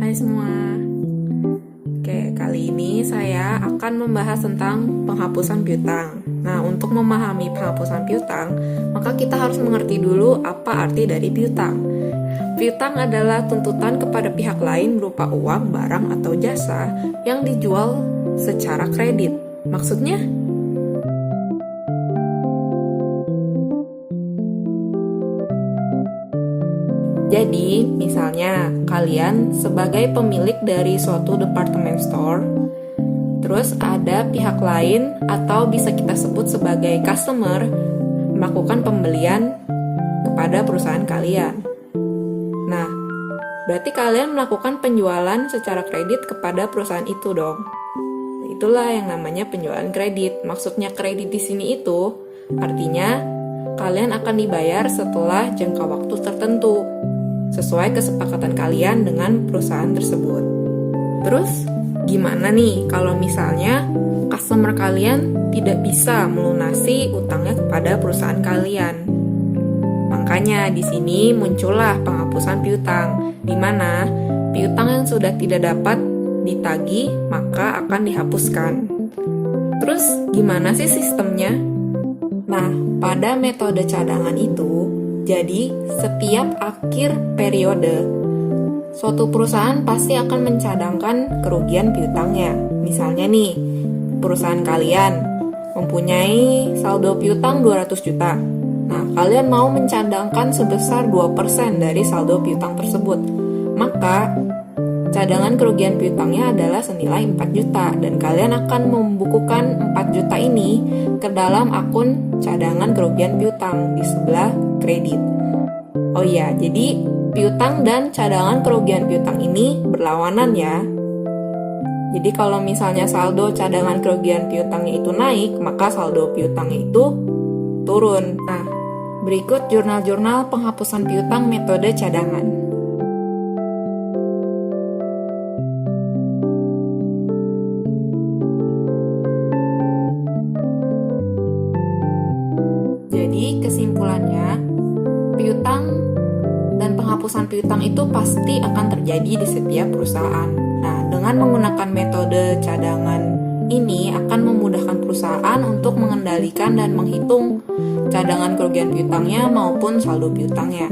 Hai semua. Oke, kali ini saya akan membahas tentang penghapusan piutang. Nah, untuk memahami penghapusan piutang, maka kita harus mengerti dulu apa arti dari piutang. Piutang adalah tuntutan kepada pihak lain berupa uang, barang, atau jasa yang dijual secara kredit. Maksudnya, jadi, misalnya kalian sebagai pemilik dari suatu department store, terus ada pihak lain atau bisa kita sebut sebagai customer melakukan pembelian kepada perusahaan kalian. Nah, berarti kalian melakukan penjualan secara kredit kepada perusahaan itu dong. Itulah yang namanya penjualan kredit. Maksudnya kredit di sini itu artinya kalian akan dibayar setelah jangka waktu tertentu sesuai kesepakatan kalian dengan perusahaan tersebut. Terus, gimana nih kalau misalnya customer kalian tidak bisa melunasi utangnya kepada perusahaan kalian? Makanya di sini muncullah penghapusan piutang, di mana piutang yang sudah tidak dapat ditagih maka akan dihapuskan. Terus, gimana sih sistemnya? Nah, pada metode cadangan itu, jadi, setiap akhir periode, suatu perusahaan pasti akan mencadangkan kerugian piutangnya. Misalnya nih, perusahaan kalian mempunyai saldo piutang 200 juta. Nah, kalian mau mencadangkan sebesar 2% dari saldo piutang tersebut. Maka, cadangan kerugian piutangnya adalah senilai 4 juta dan kalian akan membukukan 4 juta ini ke dalam akun cadangan kerugian piutang di sebelah kredit. Oh iya, jadi piutang dan cadangan kerugian piutang ini berlawanan ya. Jadi kalau misalnya saldo cadangan kerugian piutangnya itu naik, maka saldo piutangnya itu turun. Nah, berikut jurnal-jurnal penghapusan piutang metode cadangan. Jadi kesimpulannya, piutang dan penghapusan piutang itu pasti akan terjadi di setiap perusahaan. Nah, dengan menggunakan metode cadangan ini akan memudahkan perusahaan untuk mengendalikan dan menghitung cadangan kerugian piutangnya maupun saldo piutangnya.